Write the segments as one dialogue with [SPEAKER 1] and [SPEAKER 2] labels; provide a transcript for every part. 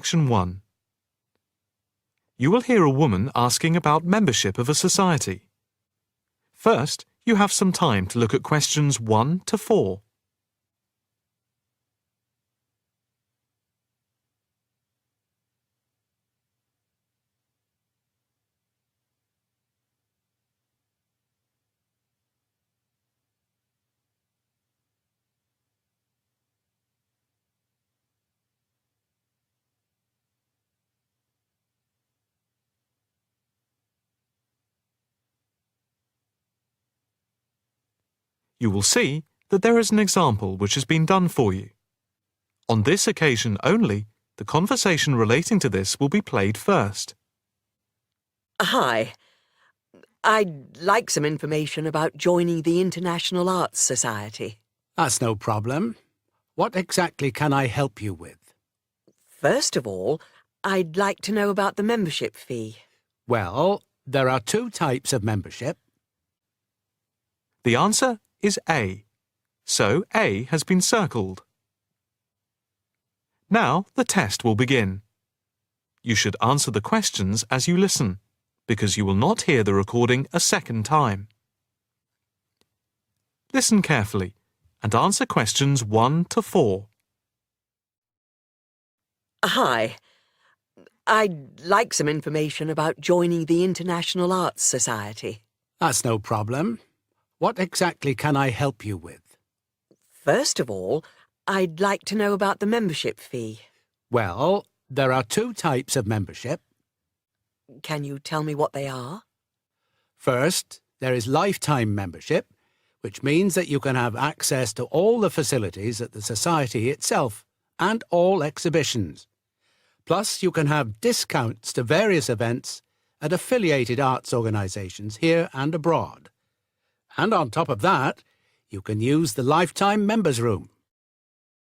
[SPEAKER 1] Section 1. You will hear a woman asking about membership of a society. First, you have some time to look at questions 1 to 4. You will see that there is an example which has been done for you. On this occasion only, the conversation relating to this will be played first.
[SPEAKER 2] Hi. I'd like some information about joining the International Arts Society.
[SPEAKER 3] That's no problem. What exactly can I help you with?
[SPEAKER 2] First of all, I'd like to know about the membership fee.
[SPEAKER 3] Well, there are 2 types of membership.
[SPEAKER 1] The answer is A, so A has been circled. Now the test will begin. You should answer the questions as you listen, because you will not hear the recording a second time. Listen carefully and answer questions 1 to 4.
[SPEAKER 2] Hi. I'd like some information about joining the International Arts Society.
[SPEAKER 3] That's no problem. What exactly can I help you with?
[SPEAKER 2] First of all, I'd like to know about the membership fee.
[SPEAKER 3] Well, there are 2 types of membership.
[SPEAKER 2] Can you tell me what they are?
[SPEAKER 3] First, there is lifetime membership, which means that you can have access to all the facilities at the Society itself and all exhibitions. Plus, you can have discounts to various events at affiliated arts organisations here and abroad. And on top of that, you can use the lifetime members' room.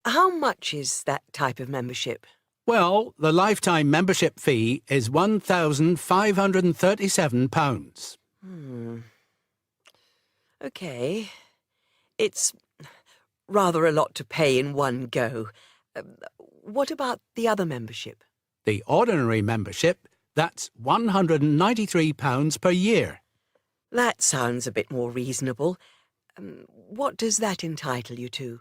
[SPEAKER 2] How much is that type of membership?
[SPEAKER 3] Well, the lifetime membership fee is £1,537.
[SPEAKER 2] OK. It's rather a lot to pay in one go. What about the other membership?
[SPEAKER 3] The ordinary membership, that's £193 per year.
[SPEAKER 2] That sounds a bit more reasonable. What does that entitle you to?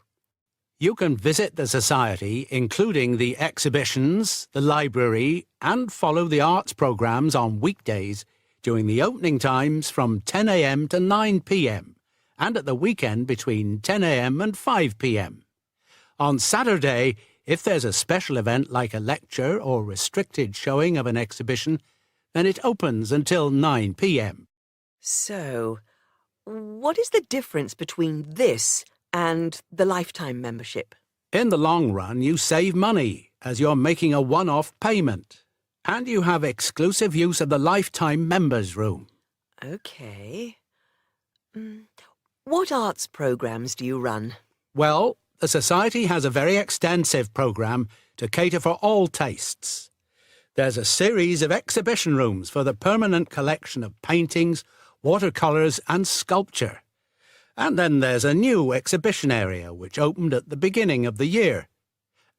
[SPEAKER 3] You can visit the Society, including the exhibitions, the library, and follow the arts programmes on weekdays during the opening times from 10 a.m. to 9 p.m. and at the weekend between 10 a.m. and 5 p.m. On Saturday, if there's a special event like a lecture or restricted showing of an exhibition, then it opens until 9 p.m.
[SPEAKER 2] So, what is the difference between this and the lifetime membership?
[SPEAKER 3] In the long run, you save money as you're making a one-off payment. And you have exclusive use of the lifetime members' room.
[SPEAKER 2] OK. What arts programmes do you run?
[SPEAKER 3] Well, the Society has a very extensive programme to cater for all tastes. There's a series of exhibition rooms for the permanent collection of paintings, watercolours and sculpture. And then there's a new exhibition area which opened at the beginning of the year.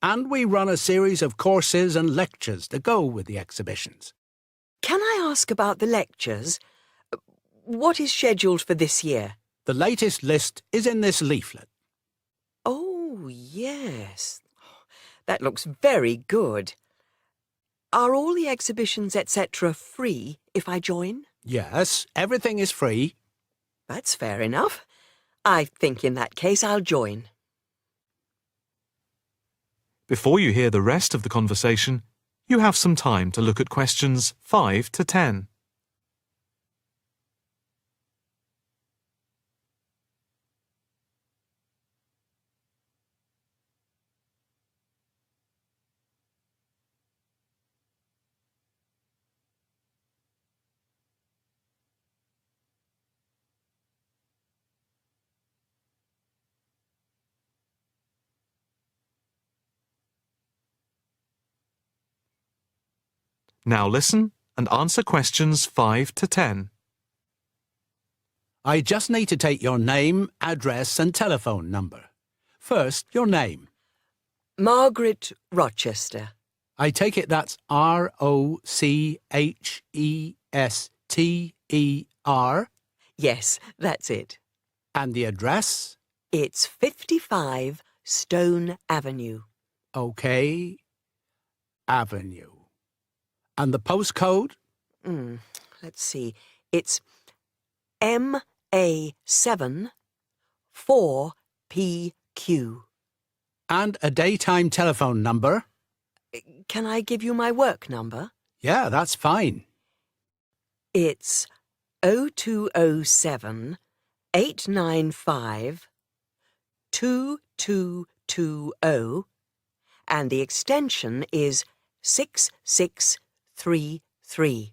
[SPEAKER 3] And we run a series of courses and lectures to go with the exhibitions.
[SPEAKER 2] Can I ask about the lectures? What is scheduled for this year?
[SPEAKER 3] The latest list is in this leaflet.
[SPEAKER 2] Oh, yes. That looks very good. Are all the exhibitions, etc., free if I join?
[SPEAKER 3] Yes, everything is free.
[SPEAKER 2] That's fair enough. I think in that case I'll join.
[SPEAKER 1] Before you hear the rest of the conversation, you have some time to look at questions 5 to 10. Now listen and answer questions 5 to 10.
[SPEAKER 3] I just need to take your name, address and telephone number. First, your name.
[SPEAKER 2] Margaret Rochester.
[SPEAKER 3] I take it that's Rochester.
[SPEAKER 2] Yes, that's it.
[SPEAKER 3] And the address?
[SPEAKER 2] It's 55 Stone Avenue.
[SPEAKER 3] OK. Avenue. And the postcode?
[SPEAKER 2] Let's see. It's MA7 4PQ.
[SPEAKER 3] And a daytime telephone number?
[SPEAKER 2] Can I give you my work number?
[SPEAKER 3] Yeah, that's fine.
[SPEAKER 2] It's 0207 895 2220, and the extension is 6633.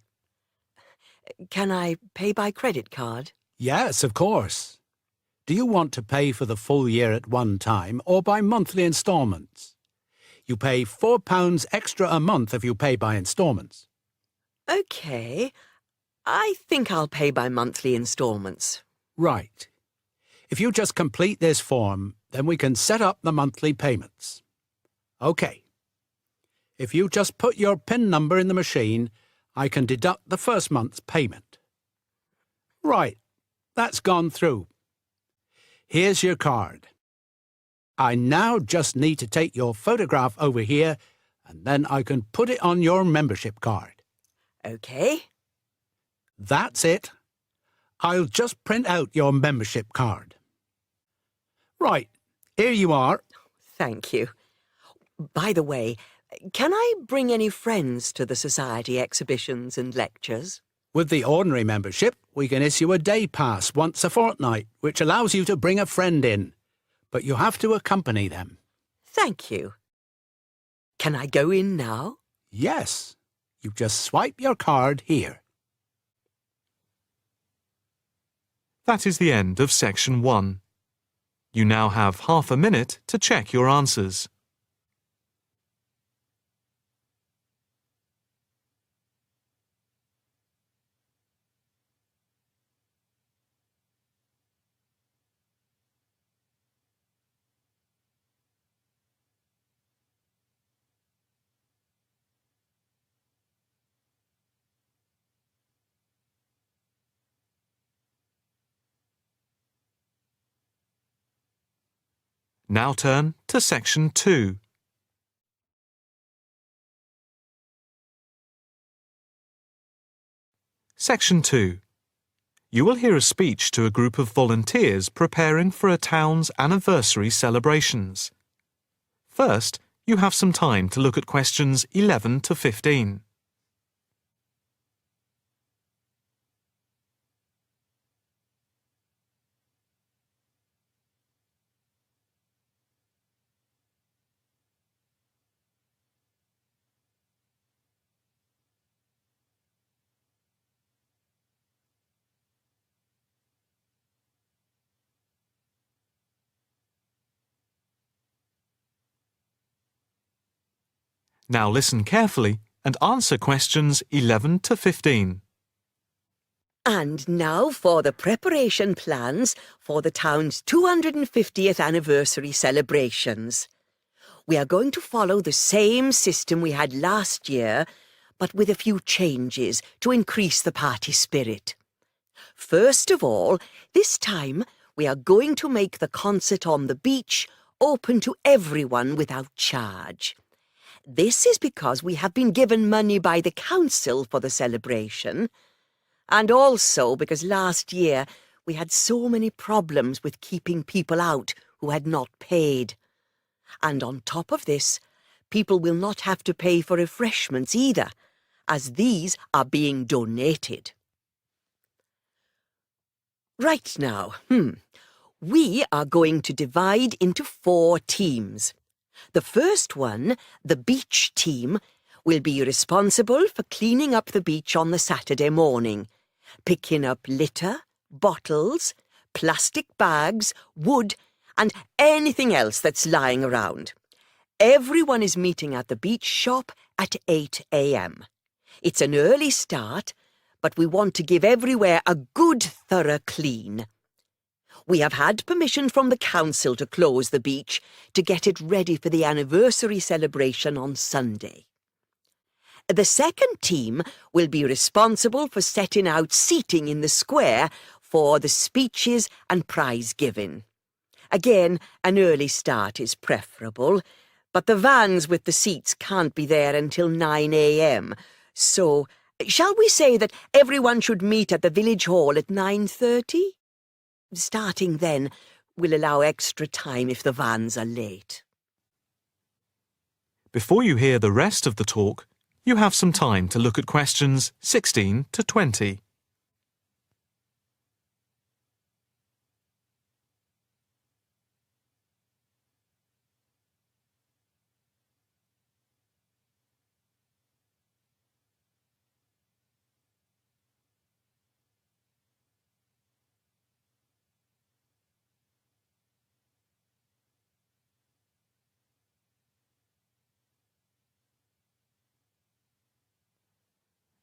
[SPEAKER 2] Can I pay by credit card?
[SPEAKER 3] Yes, of course. Do you want to pay for the full year at one time or by monthly instalments? You pay £4 extra a month if you pay by instalments.
[SPEAKER 2] OK. I think I'll pay by monthly instalments.
[SPEAKER 3] Right. If you just complete this form, then we can set up the monthly payments. OK. If you just put your PIN number in the machine, I can deduct the first month's payment. Right. That's gone through. Here's your card. I now just need to take your photograph over here, and then I can put it on your membership card.
[SPEAKER 2] OK.
[SPEAKER 3] That's it. I'll just print out your membership card. Right, here you are.
[SPEAKER 2] Thank you. By the way, can I bring any friends to the Society exhibitions and lectures?
[SPEAKER 3] With the ordinary membership, we can issue a day pass once a fortnight, which allows you to bring a friend in. But you have to accompany them.
[SPEAKER 2] Thank you. Can I go in now?
[SPEAKER 3] Yes. You just swipe your card here.
[SPEAKER 1] That is the end of section 1. You now have half a minute to check your answers. Now turn to section 2. Section 2. You will hear a speech to a group of volunteers preparing for a town's anniversary celebrations. First, you have some time to look at questions 11 to 15. Now listen carefully and answer questions 11 to 15.
[SPEAKER 2] And now for the preparation plans for the town's 250th anniversary celebrations. We are going to follow the same system we had last year, but with a few changes to increase the party spirit. First of all, this time we are going to make the concert on the beach open to everyone without charge. This is because we have been given money by the council for the celebration, and also because last year we had so many problems with keeping people out who had not paid. And on top of this, people will not have to pay for refreshments either, as these are being donated. Right now, we are going to divide into 4 teams. The first one, the beach team, will be responsible for cleaning up the beach on the Saturday morning, picking up litter, bottles, plastic bags, wood, and anything else that's lying around. Everyone is meeting at the beach shop at 8 a.m. It's an early start, but we want to give everywhere a good thorough clean. We have had permission from the council to close the beach to get it ready for the anniversary celebration on Sunday. The second team will be responsible for setting out seating in the square for the speeches and prize giving. Again, an early start is preferable, but the vans with the seats can't be there until 9 a.m. So, shall we say that everyone should meet at the village hall at 9:30? Starting then will allow extra time if the vans are late.
[SPEAKER 1] Before you hear the rest of the talk, you have some time to look at questions 16 to 20.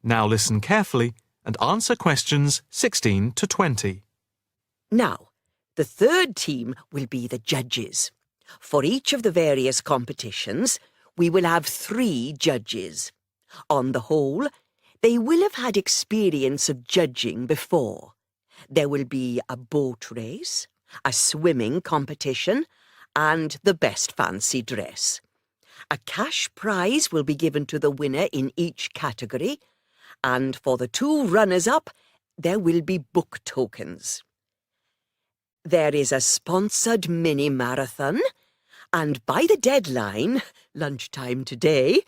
[SPEAKER 1] Now listen carefully and answer questions 16 to 20.
[SPEAKER 2] Now, the third team will be the judges. For each of the various competitions, we will have 3 judges. On the whole, they will have had experience of judging before. There will be a boat race, a swimming competition, and the best fancy dress. A cash prize will be given to the winner in each category, and for the 2 runners-up, there will be book tokens. There is a sponsored mini-marathon, and by the deadline, lunchtime today,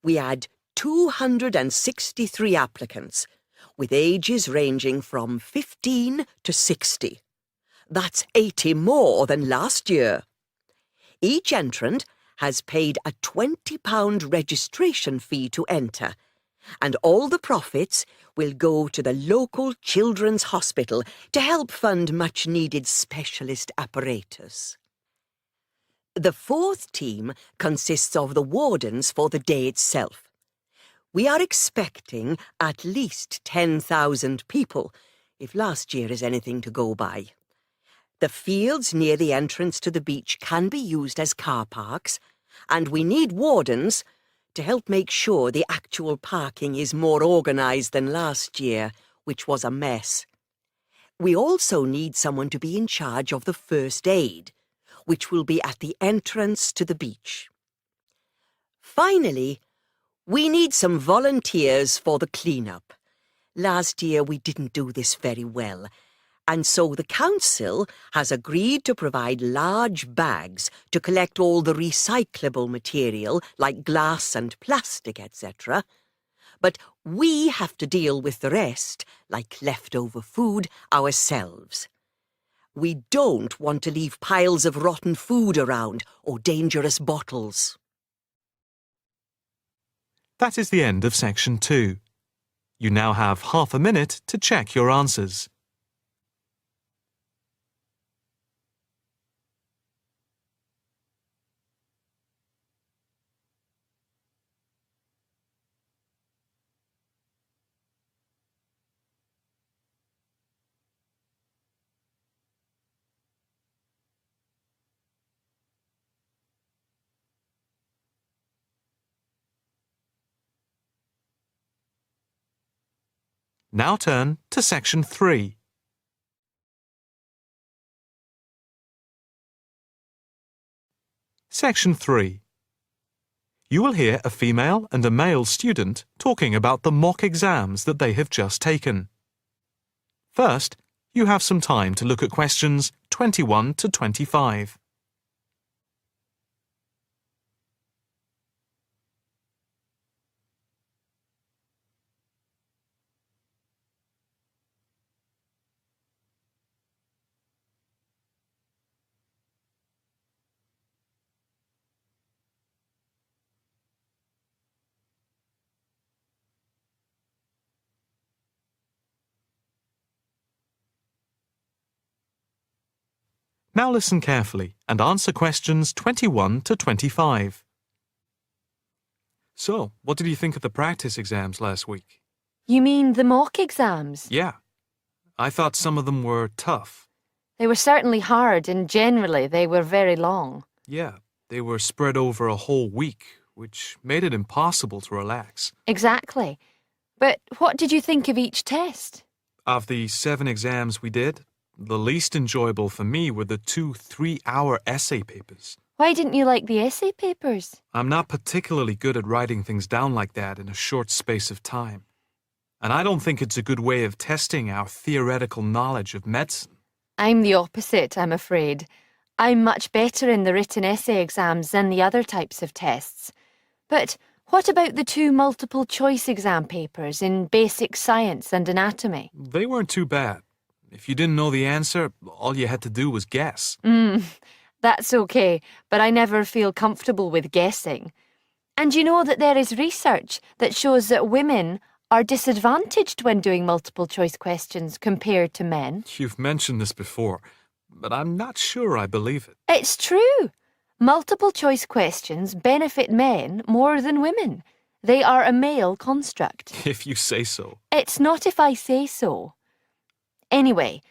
[SPEAKER 2] we had 263 applicants, with ages ranging from 15 to 60. That's 80 more than last year. Each entrant has paid a £20 registration fee to enter, and all the profits will go to the local children's hospital to help fund much-needed specialist apparatus. The fourth team consists of the wardens for the day itself. We are expecting at least 10,000 people, if last year is anything to go by. The fields near the entrance to the beach can be used as car parks, and we need wardens to help make sure the actual parking is more organised than last year, which was a mess. We also need someone to be in charge of the first aid, which will be at the entrance to the beach. Finally, we need some volunteers for the clean-up. Last year we didn't do this very well, and so the council has agreed to provide large bags to collect all the recyclable material like glass and plastic, etc. But we have to deal with the rest, like leftover food, ourselves. We don't want to leave piles of rotten food around or dangerous bottles.
[SPEAKER 1] That is the end of section 2. You now have half a minute to check your answers. Now turn to section 3. Section 3. You will hear a female and a male student talking about the mock exams that they have just taken. First, you have some time to look at questions 21 to 25. Now listen carefully and answer questions 21 to 25. So, what did you think of the practice exams last week?
[SPEAKER 4] You mean the mock exams?
[SPEAKER 1] Yeah. I thought some of them were tough.
[SPEAKER 4] They were certainly hard and generally they were very long.
[SPEAKER 1] Yeah, they were spread over a whole week, which made it impossible to relax.
[SPEAKER 4] Exactly. But what did you think of each test?
[SPEAKER 1] Of the 7 exams we did, the least enjoyable for me were the 2 3-hour essay papers.
[SPEAKER 4] Why didn't you like the essay papers?
[SPEAKER 1] I'm not particularly good at writing things down like that in a short space of time. And I don't think it's a good way of testing our theoretical knowledge of medicine.
[SPEAKER 4] I'm the opposite, I'm afraid. I'm much better in the written essay exams than the other types of tests. But what about the 2 multiple-choice exam papers in basic science and anatomy?
[SPEAKER 1] They weren't too bad. If you didn't know the answer, all you had to do was guess.
[SPEAKER 4] That's okay, but I never feel comfortable with guessing. And you know that there is research that shows that women are disadvantaged when doing multiple-choice questions compared to men.
[SPEAKER 1] You've mentioned this before, but I'm not sure I believe it.
[SPEAKER 4] It's true. Multiple-choice questions benefit men more than women. They are a male construct.
[SPEAKER 1] If you say so.
[SPEAKER 4] It's not if I say so. Anyway,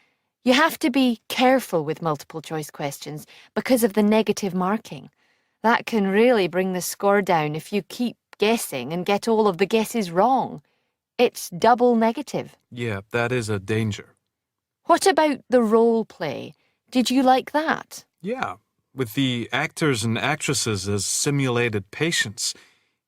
[SPEAKER 4] you have to be careful with multiple-choice questions because of the negative marking. That can really bring the score down if you keep guessing and get all of the guesses wrong. It's double negative.
[SPEAKER 1] Yeah, that is a danger.
[SPEAKER 4] What about the role play? Did you like that?
[SPEAKER 1] Yeah, with the actors and actresses as simulated patients.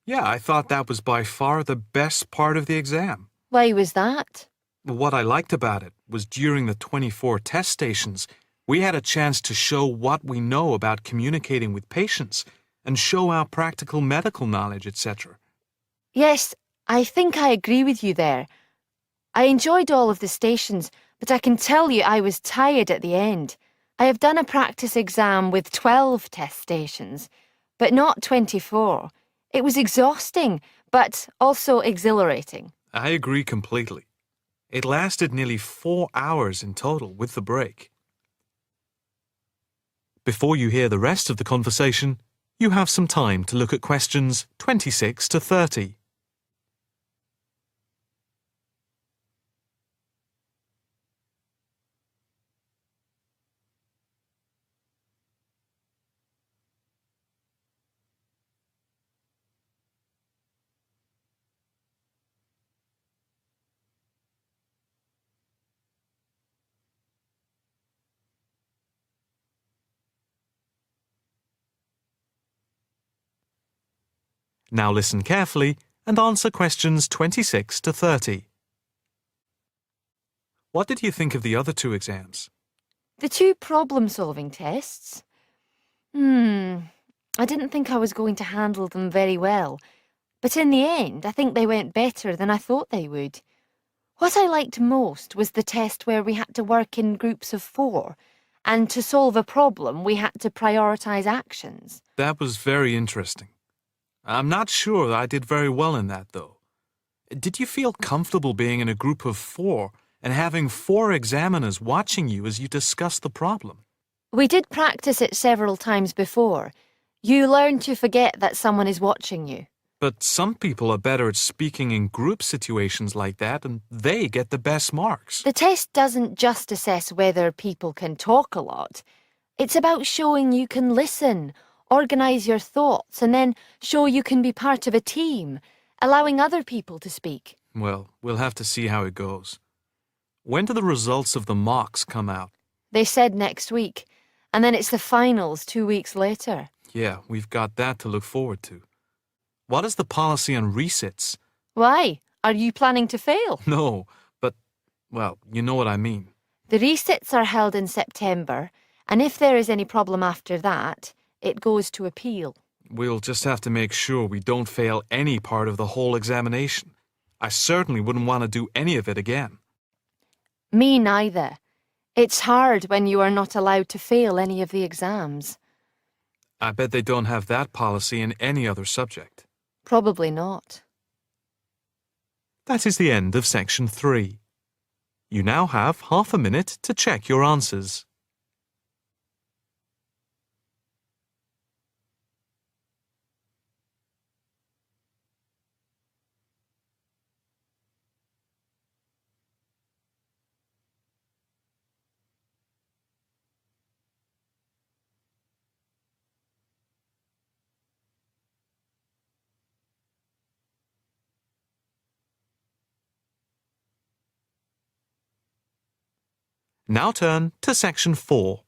[SPEAKER 1] Yeah, I thought that was by far the best part of the exam.
[SPEAKER 4] Why was that?
[SPEAKER 1] What I liked about it was during the 24 test stations, we had a chance to show what we know about communicating with patients and show our practical medical knowledge, etc.
[SPEAKER 4] Yes, I think I agree with you there. I enjoyed all of the stations, but I can tell you I was tired at the end. I have done a practice exam with 12 test stations, but not 24. It was exhausting, but also exhilarating.
[SPEAKER 1] I agree completely. It lasted nearly 4 hours in total with the break. Before you hear the rest of the conversation, you have some time to look at questions 26 to 30. Now listen carefully and answer questions 26 to 30. What did you think of the other 2 exams?
[SPEAKER 4] The 2 problem-solving tests? I didn't think I was going to handle them very well, but in the end, I think they went better than I thought they would. What I liked most was the test where we had to work in groups of 4, and to solve a problem, we had to prioritise actions.
[SPEAKER 1] That was very interesting. I'm not sure I did very well in that, though. Did you feel comfortable being in a group of 4 and having 4 examiners watching you as you discussed the problem?
[SPEAKER 4] We did practice it several times before. You learn to forget that someone is watching you.
[SPEAKER 1] But some people are better at speaking in group situations like that, and they get the best marks.
[SPEAKER 4] The test doesn't just assess whether people can talk a lot. It's about showing you can listen, organise your thoughts, and then show you can be part of a team, allowing other people to speak.
[SPEAKER 1] Well, we'll have to see how it goes. When do the results of the mocks come out?
[SPEAKER 4] They said next week, and then it's the finals 2 weeks later.
[SPEAKER 1] Yeah, we've got that to look forward to. What is the policy on resits?
[SPEAKER 4] Why? Are you planning to fail?
[SPEAKER 1] No, but, well, you know what I mean.
[SPEAKER 4] The resits are held in September, and if there is any problem after that, it goes to appeal.
[SPEAKER 1] We'll just have to make sure we don't fail any part of the whole examination. I certainly wouldn't want to do any of it again.
[SPEAKER 4] Me neither. It's hard when you are not allowed to fail any of the exams.
[SPEAKER 1] I bet they don't have that policy in any other subject.
[SPEAKER 4] Probably not.
[SPEAKER 1] That is the end of section 3. You now have half a minute to check your answers. Now turn to Section 4.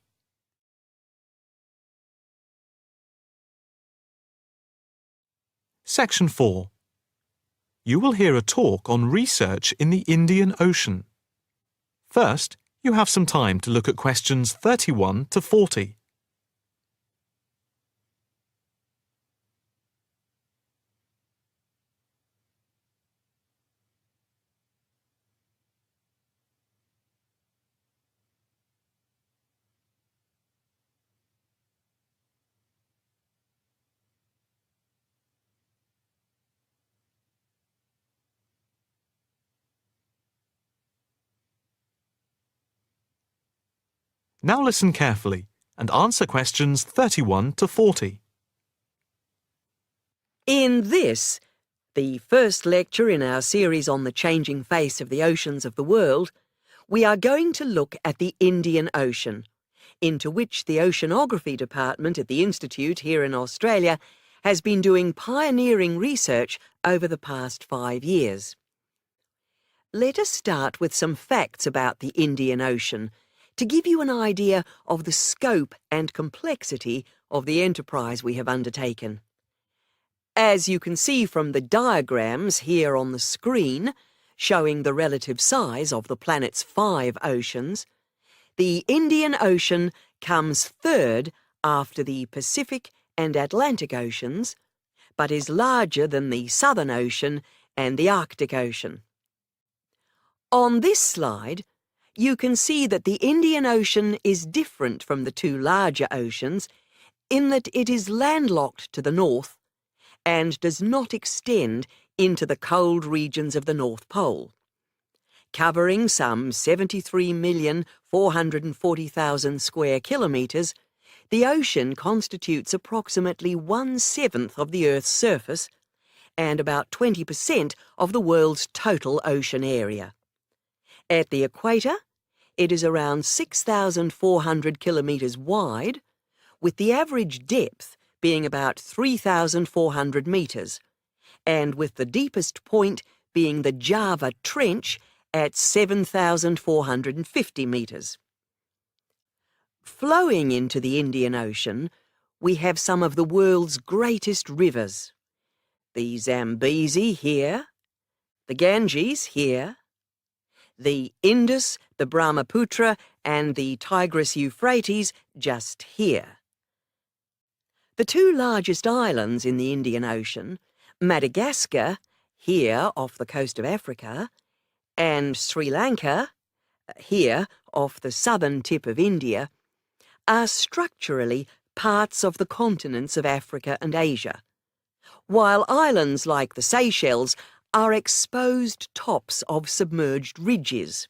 [SPEAKER 1] Section 4. You will hear a talk on research in the Indian Ocean. First, you have some time to look at questions 31 to 40. Now listen carefully and answer questions 31 to 40.
[SPEAKER 2] In this, the first lecture in our series on the changing face of the oceans of the world, we are going to look at the Indian Ocean, into which the Oceanography Department at the Institute here in Australia has been doing pioneering research over the past 5 years. Let us start with some facts about the Indian Ocean to give you an idea of the scope and complexity of the enterprise we have undertaken. As you can see from the diagrams here on the screen, showing the relative size of the planet's 5 oceans, the Indian Ocean comes third after the Pacific and Atlantic Oceans, but is larger than the Southern Ocean and the Arctic Ocean. On this slide, you can see that the Indian Ocean is different from the 2 larger oceans in that it is landlocked to the north and does not extend into the cold regions of the North Pole. Covering some 73,440,000 square kilometres, the ocean constitutes approximately 1/7 of the Earth's surface and about 20% of the world's total ocean area. At the equator, it is around 6,400 kilometres wide, with the average depth being about 3,400 metres, and with the deepest point being the Java Trench at 7,450 metres. Flowing into the Indian Ocean, we have some of the world's greatest rivers. The Zambezi here, the Ganges here, the Indus, the Brahmaputra, and the Tigris-Euphrates just here. The 2 largest islands in the Indian Ocean, Madagascar, here off the coast of Africa, and Sri Lanka, here off the southern tip of India, are structurally parts of the continents of Africa and Asia, while islands like the Seychelles are exposed tops of submerged ridges.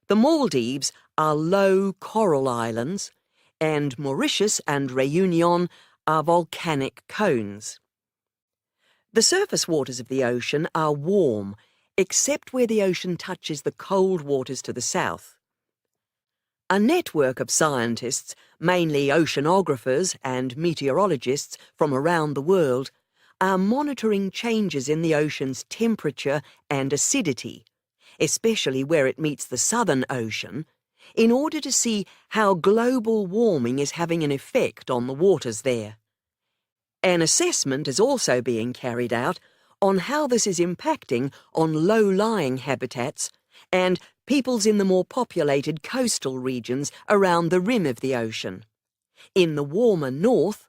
[SPEAKER 2] The Maldives are low coral islands, and Mauritius and Réunion are volcanic cones. The surface waters of the ocean are warm, except where the ocean touches the cold waters to the south. A network of scientists, mainly oceanographers and meteorologists from around the world, are monitoring changes in the ocean's temperature and acidity, especially where it meets the Southern Ocean, in order to see how global warming is having an effect on the waters there. An assessment is also being carried out on how this is impacting on low-lying habitats and peoples in the more populated coastal regions around the rim of the ocean. In the warmer north,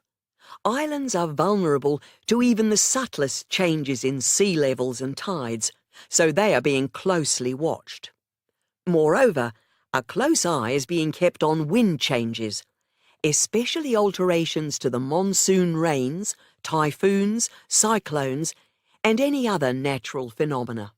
[SPEAKER 2] islands are vulnerable to even the subtlest changes in sea levels and tides, so they are being closely watched. Moreover, a close eye is being kept on wind changes, especially alterations to the monsoon rains, typhoons, cyclones, and any other natural phenomena.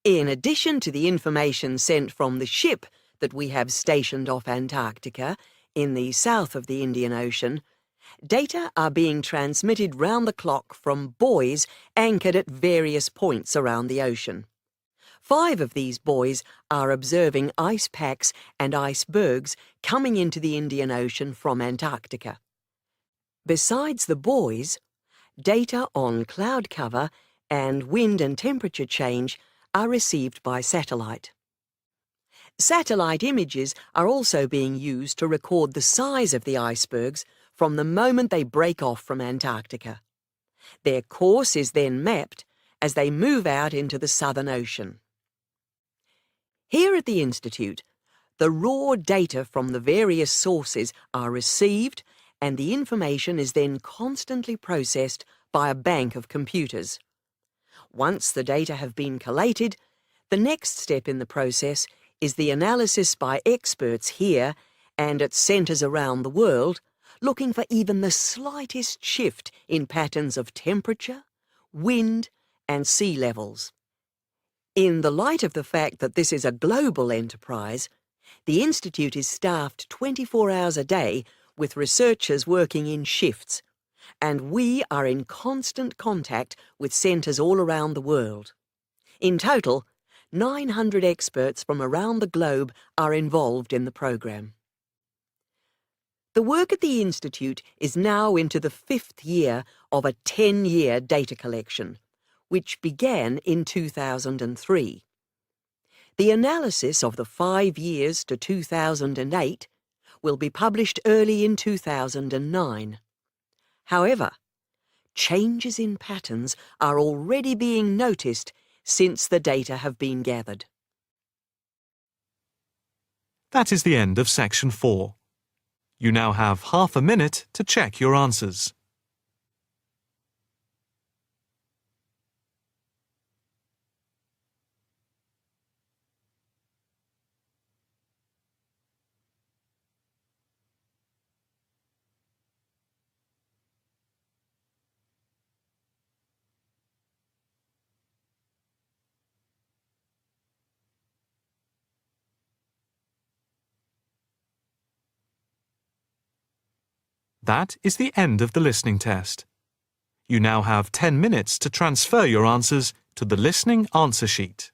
[SPEAKER 2] In addition to the information sent from the ship that we have stationed off Antarctica, in the south of the Indian Ocean, data are being transmitted round the clock from buoys anchored at various points around the ocean. 5 of these buoys are observing ice packs and icebergs coming into the Indian Ocean from Antarctica. Besides the buoys, data on cloud cover and wind and temperature change are received by satellite. Satellite images are also being used to record the size of the icebergs from the moment they break off from Antarctica. Their course is then mapped as they move out into the Southern Ocean. Here at the Institute, the raw data from the various sources are received and the information is then constantly processed by a bank of computers. Once the data have been collated, the next step in the process is the analysis by experts here and at centres around the world, looking for even the slightest shift in patterns of temperature, wind, and sea levels. In the light of the fact that this is a global enterprise, the Institute is staffed 24 hours a day with researchers working in shifts, and we are in constant contact with centres all around the world. In total, 900 experts from around the globe are involved in the programme. The work at the Institute is now into the 5th year of a 10-year data collection, which began in 2003. The analysis of the 5 years to 2008 will be published early in 2009. However, changes in patterns are already being noticed since the data have been gathered.
[SPEAKER 1] That is the end of section 4. You now have half a minute to check your answers. That is the end of the listening test. You now have 10 minutes to transfer your answers to the listening answer sheet.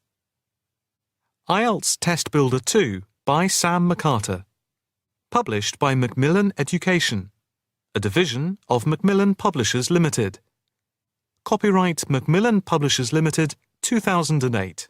[SPEAKER 1] Ielts Test Builder 2 by Sam McCarter. Published by Macmillan Education, a division of Macmillan Publishers Limited. Copyright Macmillan Publishers Limited, 2008.